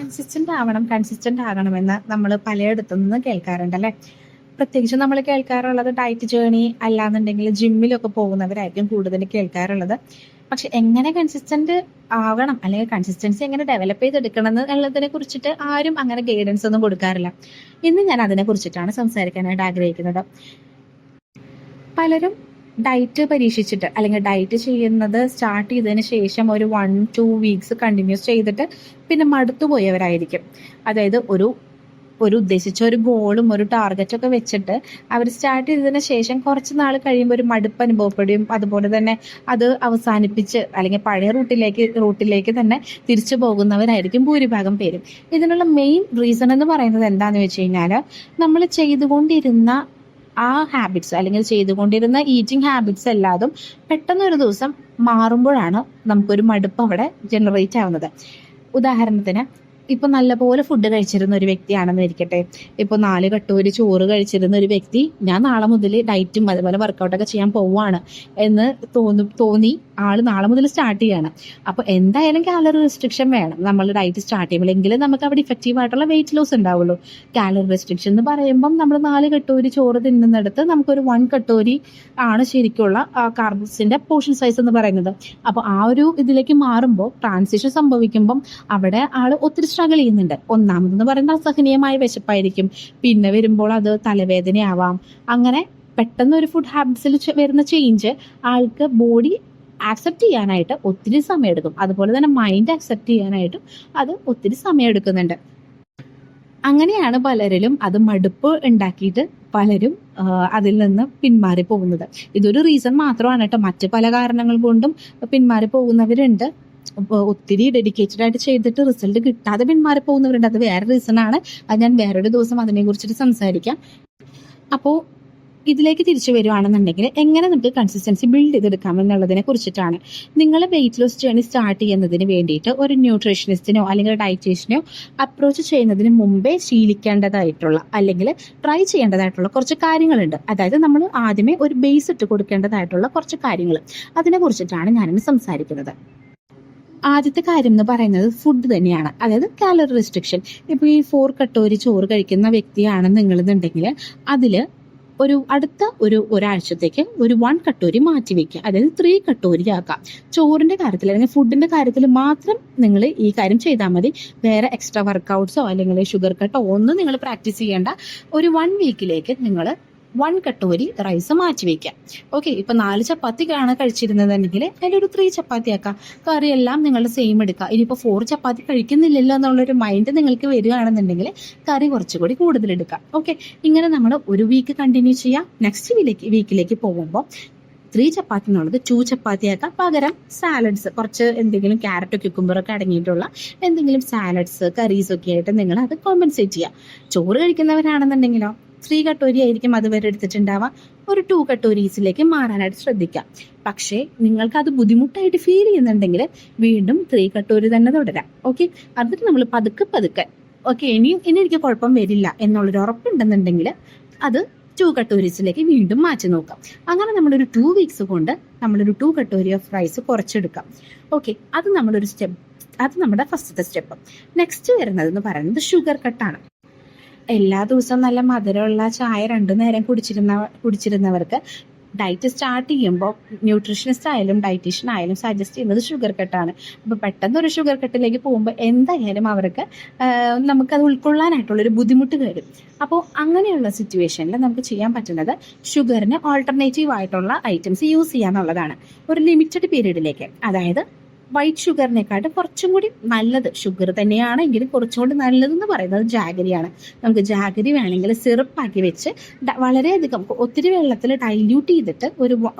Consistent ആകണമെന്ന് നമ്മൾ പലയിടത്തു നിന്ന് കേൾക്കാറുണ്ട് അല്ലെ. പ്രത്യേകിച്ച് നമ്മൾ കേൾക്കാറുള്ളത് ഡയറ്റ് ജേണി അല്ലാന്നുണ്ടെങ്കിൽ ജിമ്മിലൊക്കെ പോകുന്നവരായിരിക്കും കൂടുതൽ കേൾക്കാറുള്ളത്. പക്ഷെ എങ്ങനെ കൺസിസ്റ്റന്റ് ആവണം അല്ലെങ്കിൽ കൺസിസ്റ്റൻസി എങ്ങനെ ഡെവലപ്പ് ചെയ്തെടുക്കണം എന്നുള്ളതിനെ കുറിച്ചിട്ട് ആരും അങ്ങനെ ഗൈഡൻസ് ഒന്നും കൊടുക്കാറില്ല. ഇന്ന് ഞാൻ അതിനെ കുറിച്ചിട്ടാണ് സംസാരിക്കാനായിട്ട് ആഗ്രഹിക്കുന്നത്. പലരും ഡയറ്റ് പരീക്ഷിച്ചിട്ട് അല്ലെങ്കിൽ ഡയറ്റ് ചെയ്യുന്നത് സ്റ്റാർട്ട് ചെയ്തതിന് ശേഷം ഒരു 1-2 വീക്സ് കണ്ടിന്യൂസ് ചെയ്തിട്ട് പിന്നെ മടുത്തുപോയവരായിരിക്കും. അതായത് ഒരു ഉദ്ദേശിച്ച ഒരു ഗോളും ഒരു ടാർഗറ്റും ഒക്കെ വെച്ചിട്ട് അവർ സ്റ്റാർട്ട് ചെയ്തതിന് ശേഷം കുറച്ച് നാൾ കഴിയുമ്പോൾ ഒരു മടുപ്പ് അനുഭവപ്പെടുകയും അതുപോലെ തന്നെ അത് അവസാനിപ്പിച്ച് അല്ലെങ്കിൽ പഴയ റൂട്ടിലേക്ക് തന്നെ തിരിച്ചു പോകുന്നവരായിരിക്കും ഭൂരിഭാഗം പേരും. ഇതിനുള്ള മെയിൻ റീസൺ എന്ന് പറയുന്നത് എന്താണെന്ന് വെച്ച് കഴിഞ്ഞാൽ നമ്മൾ ചെയ്തുകൊണ്ടിരുന്ന ആ ഹാബിറ്റ്സ് അല്ലെങ്കിൽ ചെയ്തുകൊണ്ടിരുന്ന ഈറ്റിംഗ് ഹാബിറ്റ്സ് എല്ലാതും പെട്ടെന്നൊരു ദിവസം മാറുമ്പോഴാണ് നമുക്കൊരു മടുപ്പ് അവിടെ ജനറേറ്റ് ആവുന്നത്. ഉദാഹരണത്തിന് ഇപ്പൊ നല്ലപോലെ ഫുഡ് കഴിച്ചിരുന്ന ഒരു വ്യക്തിയാണെന്ന് ഇരിക്കട്ടെ. ഇപ്പൊ 4 കട്ടോരി ചോറ് കഴിച്ചിരുന്ന ഒരു വ്യക്തി ഞാൻ നാളെ മുതൽ ഡയറ്റും അതുപോലെ വർക്കൗട്ടൊക്കെ ചെയ്യാൻ പോവാണ് എന്ന് തോന്നി ആള് നാളെ മുതൽ സ്റ്റാർട്ട് ചെയ്യാണ്. അപ്പൊ എന്തായാലും കാലറി റെസ്ട്രിക്ഷൻ വേണം നമ്മൾ ഡയറ്റ് സ്റ്റാർട്ട് ചെയ്യുമ്പോൾ, എങ്കിലും നമുക്ക് അവിടെ ഇഫക്റ്റീവ് ആയിട്ടുള്ള വെയിറ്റ് ലോസ് ഉണ്ടാവുള്ളൂ. കാലറി റെസ്ട്രിക്ഷൻ എന്ന് പറയുമ്പം നമ്മൾ 4 കട്ടോരി ചോറ് തിന്നുന്നിടത്ത് നമുക്കൊരു 1 കട്ടോരി ആണ് ശരിക്കുള്ള കാർബോസിന്റെ പോർഷൻ സൈസ് എന്ന് പറയുന്നത്. അപ്പൊ ആ ഒരു ഇതിലേക്ക് മാറുമ്പോൾ ട്രാൻസിഷൻ സംഭവിക്കുമ്പം അവിടെ ആള് ഒത്തിരി സ്ട്രഗിൾ ചെയ്യുന്നുണ്ട്. ഒന്നാമതെന്ന് പറയുന്നത് അസഹനീയമായ വിശപ്പായിരിക്കും. പിന്നെ വരുമ്പോൾ അത് തലവേദനയാവാം. അങ്ങനെ പെട്ടെന്ന് ഒരു ഫുഡ് ഹാബിറ്റ്സിൽ വരുന്ന ചേഞ്ച് ആൾക്ക് ബോഡി ആക്സെപ്റ്റ് ചെയ്യാനായിട്ട് ഒത്തിരി സമയം എടുക്കും. അതുപോലെ തന്നെ മൈൻഡ് ആക്സെപ്റ്റ് ചെയ്യാനായിട്ടും അത് ഒത്തിരി സമയം എടുക്കുന്നുണ്ട്. അങ്ങനെയാണ് പലരിലും അത് മടുപ്പ് ഉണ്ടാക്കിയിട്ട് പലരും അതിൽ നിന്ന് പിന്മാറി പോകുന്നത്. ഇതൊരു റീസൺ മാത്രമാണ് കേട്ടോ. മറ്റു പല കാരണങ്ങൾ കൊണ്ടും പിന്മാറി പോകുന്നവരുണ്ട്. ഒത്തിരി ഡെഡിക്കേറ്റഡ് ആയിട്ട് ചെയ്തിട്ട് റിസൾട്ട് കിട്ടാതെ പിന്മാറി പോകുന്നവരുണ്ട്. അത് വേറെ റീസൺ ആണ്. അത് ഞാൻ വേറൊരു ദിവസം അതിനെ കുറിച്ചിട്ട് സംസാരിക്കാം. അപ്പോൾ ഇതിലേക്ക് തിരിച്ചു വരുവാണെന്നുണ്ടെങ്കിൽ എങ്ങനെ നമുക്ക് കൺസിസ്റ്റൻസി ബിൽഡ് ചെയ്തെടുക്കാം എന്നുള്ളതിനെ കുറിച്ചിട്ടാണ്. നിങ്ങൾ വെയിറ്റ് ലോസ് ജേർണി സ്റ്റാർട്ട് ചെയ്യുന്നതിന് വേണ്ടിയിട്ട് ഒരു ന്യൂട്രീഷനിസ്റ്റിനോ അല്ലെങ്കിൽ ഡയറ്റീഷ്യനോ അപ്രോച്ച് ചെയ്യുന്നതിന് മുമ്പേ ശീലിക്കേണ്ടതായിട്ടുള്ള അല്ലെങ്കിൽ ട്രൈ ചെയ്യേണ്ടതായിട്ടുള്ള കുറച്ച് കാര്യങ്ങളുണ്ട്. അതായത് നമ്മൾ ആദ്യമേ ഒരു ബേസ് ഇട്ട് കൊടുക്കേണ്ടതായിട്ടുള്ള കുറച്ച് കാര്യങ്ങൾ, അതിനെ കുറിച്ചിട്ടാണ് ഞാനിന്ന് സംസാരിക്കുന്നത്. ആദ്യത്തെ കാര്യം എന്ന് പറയുന്നത് ഫുഡ് തന്നെയാണ്. അതായത് കാലറി റെസ്ട്രിക്ഷൻ. ഇപ്പോൾ ഈ 4 കട്ടോരി ചോറ് കഴിക്കുന്ന വ്യക്തിയാണ് നിങ്ങളെന്നുണ്ടെങ്കിൽ അതിൽ അടുത്ത ഒരാഴ്ചത്തേക്ക് ഒരു 1 കട്ടോരി മാറ്റി വെക്കുക. അതായത് 3 കട്ടോരി ആക്കാം. ചോറിന്റെ കാര്യത്തിൽ അല്ലെങ്കിൽ ഫുഡിന്റെ കാര്യത്തിൽ മാത്രം നിങ്ങൾ ഈ കാര്യം ചെയ്താൽ മതി. വേറെ എക്സ്ട്രാ വർക്കൗട്ട്സോ അല്ലെങ്കിൽ ഷുഗർ കട്ടോ ഒന്നും നിങ്ങൾ പ്രാക്ടീസ് ചെയ്യേണ്ട. ഒരു 1 വീക്കിലേക്ക് നിങ്ങൾ 1 കട്ടോരി റൈസ് മാറ്റി വെക്കാം. ഓക്കെ, ഇപ്പൊ 4 ചപ്പാത്തിക്കാണ് കഴിച്ചിരുന്നതെങ്കിൽ അതിലൊരു 3 ചപ്പാത്തി ആക്കാം. കറിയെല്ലാം നിങ്ങൾ സെയിം എടുക്കുക. ഇനിയിപ്പോൾ 4 ചപ്പാത്തി കഴിക്കുന്നില്ലല്ലോ എന്നുള്ളൊരു മൈൻഡ് നിങ്ങൾക്ക് വരികയാണെന്നുണ്ടെങ്കിൽ കറി കുറച്ചുകൂടി കൂടുതൽ എടുക്കാം. ഓക്കെ, ഇങ്ങനെ നമ്മൾ ഒരു വീക്ക് കണ്ടിന്യൂ ചെയ്യാം. നെക്സ്റ്റ് വീക്കിലേക്ക് പോകുമ്പോൾ 3 ചപ്പാത്തി എന്നുള്ളത് 2 ചപ്പാത്തി ആക്കാം. പകരം സാലഡ്സ്, കുറച്ച് എന്തെങ്കിലും ക്യാരറ്റോ ക്യുക്കുംബറൊക്കെ അടങ്ങിയിട്ടുള്ള എന്തെങ്കിലും സാലഡ്സ് കറീസ് ഒക്കെ ആയിട്ട് നിങ്ങൾ അത് കോമ്പൻസേറ്റ് ചെയ്യാം. ചോറ് കഴിക്കുന്നവരാണെന്നുണ്ടെങ്കിലോ 3 കട്ടോരി ആയിരിക്കും അതുവരെ എടുത്തിട്ടുണ്ടാവാം. ഒരു 2 കട്ടോരീസിലേക്ക് മാറാനായിട്ട് ശ്രദ്ധിക്കാം. പക്ഷേ നിങ്ങൾക്ക് അത് ബുദ്ധിമുട്ടായിട്ട് ഫീൽ ചെയ്യുന്നുണ്ടെങ്കിൽ വീണ്ടും 3 കട്ടോരി തന്നെ തുടരാം. ഓക്കെ, അതിന് നമ്മൾ പതുക്കെ ഓക്കെ ഇനി എനിക്ക് കുഴപ്പം വരില്ല എന്നുള്ളൊരു ഉറപ്പുണ്ടെന്നുണ്ടെങ്കിൽ അത് 2 കട്ടോരീസിലേക്ക് വീണ്ടും മാറ്റി നോക്കാം. അങ്ങനെ നമ്മളൊരു 2 വീക്സ് കൊണ്ട് നമ്മളൊരു 2 കട്ടോരി ഓഫ് റൈസ് കുറച്ചെടുക്കാം. ഓക്കെ, അത് നമ്മളൊരു സ്റ്റെപ്പ്. അത് നമ്മുടെ ഫസ്റ്റത്തെ സ്റ്റെപ്പ്. നെക്സ്റ്റ് വരുന്നതെന്ന് പറയുന്നത് ഷുഗർ കട്ടാണ്. എല്ലാ ദിവസവും നല്ല മധുരമുള്ള ചായ 2 നേരം കുടിച്ചിരുന്നവർക്ക് ഡയറ്റ് സ്റ്റാർട്ട് ചെയ്യുമ്പോൾ ന്യൂട്രീഷനിസ്റ്റ് ആയാലും ഡയറ്റീഷ്യൻ ആയാലും സജസ്റ്റ് ചെയ്യുന്നത് ഷുഗർ കട്ടാണ്. അപ്പോൾ പെട്ടെന്ന് ഒരു ഷുഗർ കട്ടിലേക്ക് പോകുമ്പോൾ എന്തായാലും അവർക്ക് നമുക്കത് ഉൾക്കൊള്ളാനായിട്ടുള്ളൊരു ബുദ്ധിമുട്ട് വരും. അപ്പോൾ അങ്ങനെയുള്ള സിറ്റുവേഷനിൽ നമുക്ക് ചെയ്യാൻ പറ്റുന്നത് ഷുഗറിന് ഓൾട്ടർനേറ്റീവ് ആയിട്ടുള്ള ഐറ്റംസ് യൂസ് ചെയ്യാന്നുള്ളതാണ്. ഒരു ലിമിറ്റഡ് പീരീഡിലേക്ക്. അതായത് വൈറ്റ് ഷുഗറിനെക്കാട്ടും കുറച്ചും കൂടി നല്ലത് ഷുഗർ തന്നെയാണെങ്കിലും കുറച്ചും കൂടി നല്ലതെന്ന് പറയുന്നത് ജാഗരിയാണ്. നമുക്ക് ജാഗരി വേണമെങ്കിൽ സിറപ്പാക്കി വെച്ച് വളരെയധികം ഒത്തിരി വെള്ളത്തിൽ ഡൈല്യൂട്ട് ചെയ്തിട്ട് ഒരു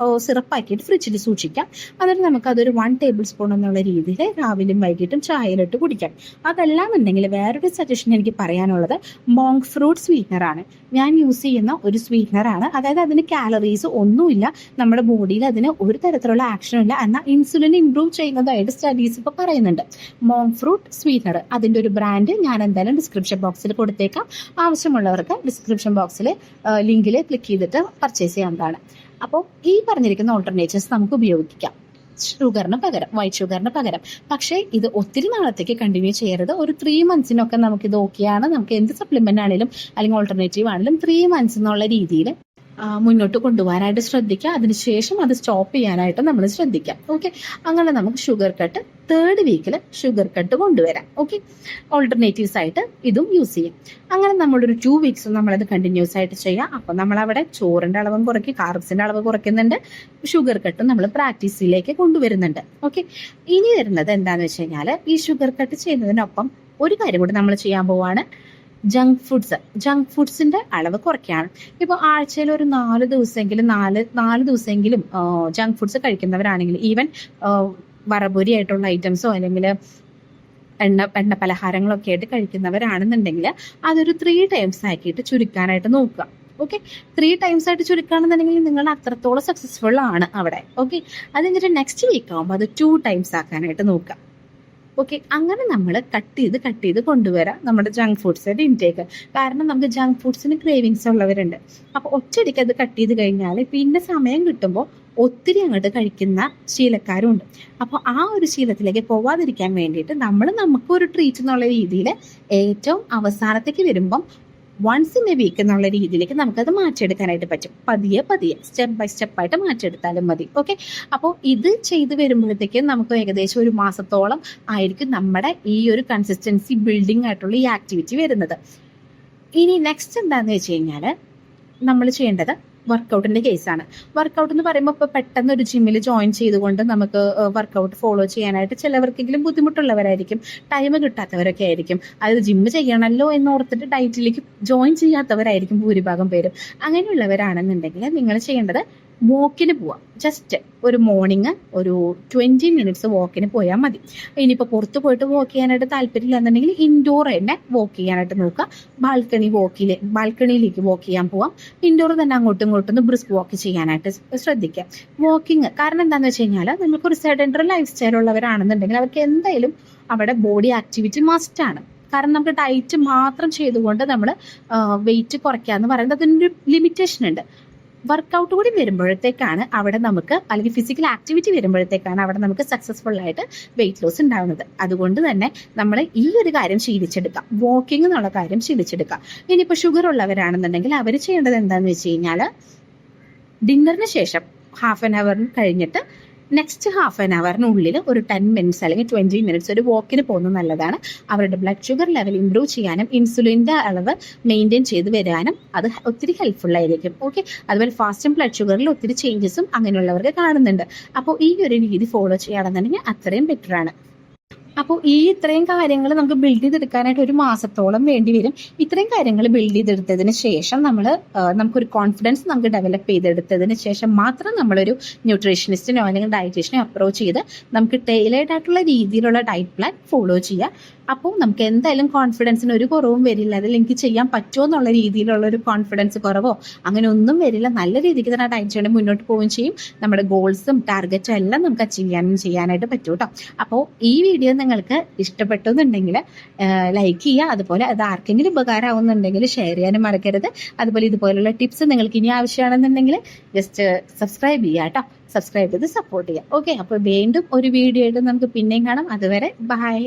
സിറപ്പാക്കിയിട്ട് ഫ്രിഡ്ജിൽ സൂക്ഷിക്കാം. എന്നിട്ട് നമുക്കതൊരു 1 ടേബിൾ സ്പൂൺ എന്നുള്ള രീതിയിൽ രാവിലെയും വൈകിട്ടും ചായയിലിട്ട് കുടിക്കാം. അതല്ലാന്നുണ്ടെങ്കിൽ വേറൊരു സജഷൻ എനിക്ക് പറയാനുള്ളത് മോങ്ക് ഫ്രൂട്ട് സ്വീറ്റ്നറാണ്. ഞാൻ യൂസ് ചെയ്യുന്ന ഒരു സ്വീറ്റ്നറാണ്. അതായത് അതിന് കാലറീസ് ഒന്നുമില്ല, നമ്മുടെ ബോഡിയിൽ അതിന് ഒരു തരത്തിലുള്ള ആക്ഷനും ഇല്ല, എന്നാൽ ഇൻസുലിൻ ഇംപ്രൂവ് ചെയ്യുന്നതായിട്ട് സ്റ്റഡീസ് ഇപ്പോൾ പറയുന്നുണ്ട്. മോങ്ക് ഫ്രൂട്ട് സ്വീറ്റ്നർ, അതിൻ്റെ ഒരു ബ്രാൻഡ് ഞാൻ എന്തായാലും ഡിസ്ക്രിപ്ഷൻ ബോക്സിൽ കൊടുത്തേക്കാം. ആവശ്യമുള്ളവർക്ക് ഡിസ്ക്രിപ്ഷൻ ബോക്സിൽ ലിങ്കിൽ ക്ലിക്ക് ചെയ്തിട്ട് പർച്ചേസ് ചെയ്യാവുന്നതാണ്. അപ്പോൾ ഈ പറഞ്ഞിരിക്കുന്ന ഓൾട്ടർനേറ്റീവ്സ് നമുക്ക് ഉപയോഗിക്കാം. വൈറ്റ് ഷുഗറിന് പകരം. പക്ഷേ ഇത് ഒത്തിരി നാളത്തേക്ക് കണ്ടിന്യൂ ചെയ്യരുത്. ഒരു 3 മന്ത്സിനൊക്കെ നമുക്ക് ഇത് ഓക്കെയാണ്. നമുക്ക് എന്ത് സപ്ലിമെന്റ് ആണെങ്കിലും അല്ലെങ്കിൽ ഓൾട്ടർനേറ്റീവ് ആണെങ്കിലും 3 മന്ത്സ് എന്നുള്ള രീതിയിൽ മുന്നോട്ട് കൊണ്ടുപോകാനായിട്ട് ശ്രദ്ധിക്കുക. അതിനുശേഷം അത് സ്റ്റോപ്പ് ചെയ്യാനായിട്ട് നമ്മൾ ശ്രദ്ധിക്കാം. ഓക്കെ, അങ്ങനെ നമുക്ക് ഷുഗർ കട്ട് 3rd വീക്കിൽ ഷുഗർ കട്ട് കൊണ്ടുവരാം. ഓക്കെ, ഓൾട്ടർനേറ്റീവ്സ് ആയിട്ട് ഇതും യൂസ് ചെയ്യും. അങ്ങനെ നമ്മളൊരു 2 വീക്സ് നമ്മളത് കണ്ടിന്യൂസ് ആയിട്ട് ചെയ്യാം. അപ്പം നമ്മളവിടെ ചോറിന്റെ അളവും കുറയ്ക്കും, കാർബ്സിന്റെ അളവ് കുറയ്ക്കുന്നുണ്ട്, ഷുഗർ കട്ടും നമ്മൾ പ്രാക്ടീസിലേക്ക് കൊണ്ടുവരുന്നുണ്ട്. ഓക്കെ, ഇനി വരുന്നത് എന്താണെന്ന് വെച്ച് കഴിഞ്ഞാൽ ഈ ഷുഗർ കട്ട് ചെയ്യുന്നതിനൊപ്പം ഒരു കാര്യം കൂടി നമ്മൾ ചെയ്യാൻ പോവാണ്. ജങ്ക് ഫുഡ്സിന്റെ അളവ് കുറയ്ക്കുകയാണ്. ഇപ്പോൾ ആഴ്ചയിൽ ഒരു 4 ദിവസമെങ്കിലും ജങ്ക് ഫുഡ്സ് കഴിക്കുന്നവരാണെങ്കിൽ, ഈവൻ വറപൊരി ആയിട്ടുള്ള ഐറ്റംസോ അല്ലെങ്കിൽ എണ്ണ പലഹാരങ്ങളൊക്കെ ആയിട്ട് കഴിക്കുന്നവരാണെന്നുണ്ടെങ്കിൽ അതൊരു 3 ടൈംസ് ആക്കിയിട്ട് ചുരുക്കാനായിട്ട് നോക്കുക. ഓക്കെ, 3 ടൈംസ് ആയിട്ട് ചുരുക്കുകയാണെന്നുണ്ടെങ്കിൽ നിങ്ങൾ അത്രത്തോളം സക്സസ്ഫുൾ ആണ് അവിടെ. ഓക്കെ, അത് കഴിഞ്ഞിട്ട് നെക്സ്റ്റ് വീക്ക് ആകുമ്പോൾ അത് 2 ടൈംസ് ആക്കാനായിട്ട് നോക്കുക. ഓക്കെ, അങ്ങനെ നമ്മൾ കട്ട് ചെയ്ത് കൊണ്ടുവരാം നമ്മുടെ ജങ്ക് ഫുഡ്സിന്റെ ഇൻടേക്ക്. കാരണം നമുക്ക് ജങ്ക് ഫുഡ്സിന് ക്രേവിങ്സ് ഉള്ളവരുണ്ട്. അപ്പോൾ ഒറ്റയടിക്ക് അത് കട്ട് ചെയ്ത് കഴിഞ്ഞാൽ പിന്നെ സമയം കിട്ടുമ്പോൾ ഒത്തിരി അങ്ങോട്ട് കഴിക്കുന്ന ശീലക്കാരും ഉണ്ട്. അപ്പോൾ ആ ഒരു ശീലത്തിലേക്ക് പോവാതിരിക്കാൻ വേണ്ടിയിട്ട് നമുക്കൊരു ട്രീറ്റ് എന്നുള്ള രീതിയിൽ ഏറ്റവും അവസാനത്തേക്ക് വരുമ്പം വൺസ് ഇൻ എ വീക്ക് എന്നുള്ള രീതിയിലേക്ക് നമുക്കത് മാറ്റിയെടുക്കാനായിട്ട് പറ്റും. പതിയെ സ്റ്റെപ്പ് ബൈ സ്റ്റെപ്പായിട്ട് മാറ്റിയെടുത്താലും മതി. ഓക്കെ, അപ്പോൾ ഇത് ചെയ്ത് വരുമ്പോഴത്തേക്കും നമുക്ക് ഏകദേശം ഒരു മാസത്തോളം ആയിരിക്കും നമ്മുടെ ഈ ഒരു കൺസിസ്റ്റൻസി ബിൽഡിംഗ് ആയിട്ടുള്ള ഈ ആക്ടിവിറ്റി വരുന്നത്. ഇനി നെക്സ്റ്റ് എന്താണെന്ന് വെച്ച് കഴിഞ്ഞാൽ നമ്മൾ ചെയ്യേണ്ടത് വർക്കൗട്ടിന്റെ കേസാണ്. വർക്കൗട്ട് എന്ന് പറയുമ്പോൾ ഇപ്പോൾ പെട്ടെന്ന് ഒരു ജിമ്മിൽ ജോയിൻ ചെയ്തുകൊണ്ട് നമുക്ക് വർക്കൗട്ട് ഫോളോ ചെയ്യാനായിട്ട് ചിലവർക്കെങ്കിലും ബുദ്ധിമുട്ടുള്ളവരായിരിക്കും, ടൈം കിട്ടാത്തവരൊക്കെ ആയിരിക്കും. അതായത് ജിമ്മ് ചെയ്യണമല്ലോ എന്നോർത്തിട്ട് ഡയറ്റിലേക്ക് ജോയിൻ ചെയ്യാത്തവരായിരിക്കും ഭൂരിഭാഗം പേരും. അങ്ങനെയുള്ളവരാണെന്നുണ്ടെങ്കിൽ നിങ്ങൾ ചെയ്യേണ്ടത് വോക്കിന് പോവാം. ജസ്റ്റ് ഒരു മോർണിംഗ് ഒരു 20 മിനിറ്റ്സ് വോക്കിന് പോയാൽ മതി. ഇനിയിപ്പോൾ പുറത്ത് പോയിട്ട് വോക്ക് ചെയ്യാനായിട്ട് താല്പര്യമില്ല എന്നുണ്ടെങ്കിൽ ഇൻഡോർ തന്നെ വോക്ക് ചെയ്യാനായിട്ട് നോക്കുക. ബാൽക്കണിയിലേക്ക് വോക്ക് ചെയ്യാൻ പോവാം. ഇൻഡോർ തന്നെ അങ്ങോട്ടും ഇങ്ങോട്ടും ബ്രിസ്ക് വോക്ക് ചെയ്യാനായിട്ട് ശ്രദ്ധിക്കുക. വോക്കിംഗ് കാരണം എന്താണെന്ന് വെച്ച് കഴിഞ്ഞാൽ നമുക്കൊരു സെഡൻറ്ററി ലൈഫ് സ്റ്റൈൽ ഉള്ളവരാണെന്നുണ്ടെങ്കിൽ അവർക്ക് എന്തായാലും അവിടെ ബോഡി ആക്ടിവിറ്റി മസ്റ്റാണ്. കാരണം നമുക്ക് ഡയറ്റ് മാത്രം ചെയ്തുകൊണ്ട് നമ്മൾ വെയിറ്റ് കുറയ്ക്കാന്ന് പറയുന്നത് അതിനൊരു ലിമിറ്റേഷൻ ഉണ്ട്. വർക്കൗട്ട് കൂടി വരുമ്പോഴത്തേക്കാണ് അവിടെ നമുക്ക്, അല്ലെങ്കിൽ ഫിസിക്കൽ ആക്ടിവിറ്റി വരുമ്പോഴത്തേക്കാണ് അവിടെ നമുക്ക് സക്സസ്ഫുൾ ആയിട്ട് വെയിറ്റ് ലോസ് ഉണ്ടാകുന്നത്. അതുകൊണ്ട് തന്നെ നമ്മൾ ഈ ഒരു കാര്യം ശീലിച്ചെടുക്കാം, വാക്കിംഗ് എന്നുള്ള കാര്യം ശീലിച്ചെടുക്കാം. ഇനിയിപ്പോൾ ഷുഗർ ഉള്ളവരാണെന്നുണ്ടെങ്കിൽ അവർ ചെയ്യേണ്ടത് എന്താണെന്ന് വെച്ച് കഴിഞ്ഞാൽ ഡിന്നറിന് ശേഷം ഹാഫ് ആൻ അവർ കഴിഞ്ഞിട്ട് നെക്സ്റ്റ് ഹാഫ് ആൻ അവറിനുള്ളിൽ ഒരു 10 മിനിറ്റ്സ് അല്ലെങ്കിൽ 20 മിനിറ്റ്സ് ഒരു വാക്കിന് പോകുന്നത് നല്ലതാണ്. അവരുടെ ബ്ലഡ് ഷുഗർ ലെവൽ ഇംപ്രൂവ് ചെയ്യാനും ഇൻസുലിൻ്റെ അളവ് മെയിൻറ്റെയിൻ ചെയ്ത് വരാനും അത് ഒത്തിരി ഹെൽപ്ഫുൾ ആയിരിക്കും. ഓക്കെ, അതുപോലെ ഫാസ്റ്റും ബ്ലഡ് ഷുഗറിൽ ഒത്തിരി ചേഞ്ചസും അങ്ങനെയുള്ളവർക്ക് കാണുന്നുണ്ട്. അപ്പോൾ ഈ ഒരു രീതി ഫോളോ ചെയ്യുകയാണെന്നുണ്ടെങ്കിൽ അത്രയും ബെറ്ററാണ്. അപ്പോൾ ഇത്രയും കാര്യങ്ങൾ നമുക്ക് ബിൽഡ് ചെയ്തെടുക്കാനായിട്ട് ഒരു മാസത്തോളം വേണ്ടി വരും. ഇത്രയും കാര്യങ്ങൾ ബിൽഡ് ചെയ്തെടുത്തതിന് ശേഷം നമുക്കൊരു കോൺഫിഡൻസ് നമുക്ക് ഡെവലപ്പ് ചെയ്തെടുത്തതിന് ശേഷം മാത്രം നമ്മളൊരു ന്യൂട്രീഷനിസ്റ്റിനോ അല്ലെങ്കിൽ ഡയറ്റീഷ്യനോ അപ്രോച്ച് ചെയ്ത് നമുക്ക് ടൈലേർഡ് ആയിട്ടുള്ള രീതിയിലുള്ള ഡയറ്റ് പ്ലാൻ ഫോളോ ചെയ്യുക. അപ്പോൾ നമുക്ക് എന്തായാലും കോൺഫിഡൻസിന് ഒരു കുറവും വരില്ല. അതിൽ എനിക്ക് ചെയ്യാൻ പറ്റുമോ എന്നുള്ള രീതിയിലുള്ള ഒരു കോൺഫിഡൻസ് കുറവോ അങ്ങനെ ഒന്നും വരില്ല. നല്ല രീതിക്ക് തന്നെ ഡയറ്റ് ചെയ്യണം, മുന്നോട്ട് പോവുകയും ചെയ്യും. നമ്മുടെ ഗോൾസും ടാർഗറ്റും എല്ലാം നമുക്ക് അച്ചീവ് ചെയ്യാനായിട്ട് പറ്റും കേട്ടോ. അപ്പോൾ ഈ വീഡിയോ നിങ്ങൾക്ക് ഇഷ്ടപ്പെട്ടു എന്നുണ്ടെങ്കിൽ ലൈക്ക് ചെയ്യുക. അതുപോലെ അത് ആർക്കെങ്കിലും ഉപകാരമാവുന്നുണ്ടെങ്കിൽ ഷെയർ ചെയ്യാനും മറക്കരുത്. അതുപോലെ ഇതുപോലുള്ള ടിപ്സ് നിങ്ങൾക്ക് ഇനി ആവശ്യമാണെന്നുണ്ടെങ്കിൽ ജസ്റ്റ് സബ്സ്ക്രൈബ് ചെയ്യുക കേട്ടോ. സബ്സ്ക്രൈബ് ചെയ്ത് സപ്പോർട്ട് ചെയ്യുക. ഓക്കെ, അപ്പോൾ വീണ്ടും ഒരു വീഡിയോ ആയിട്ട് നമുക്ക് പിന്നെയും കാണാം. അതുവരെ ബൈ.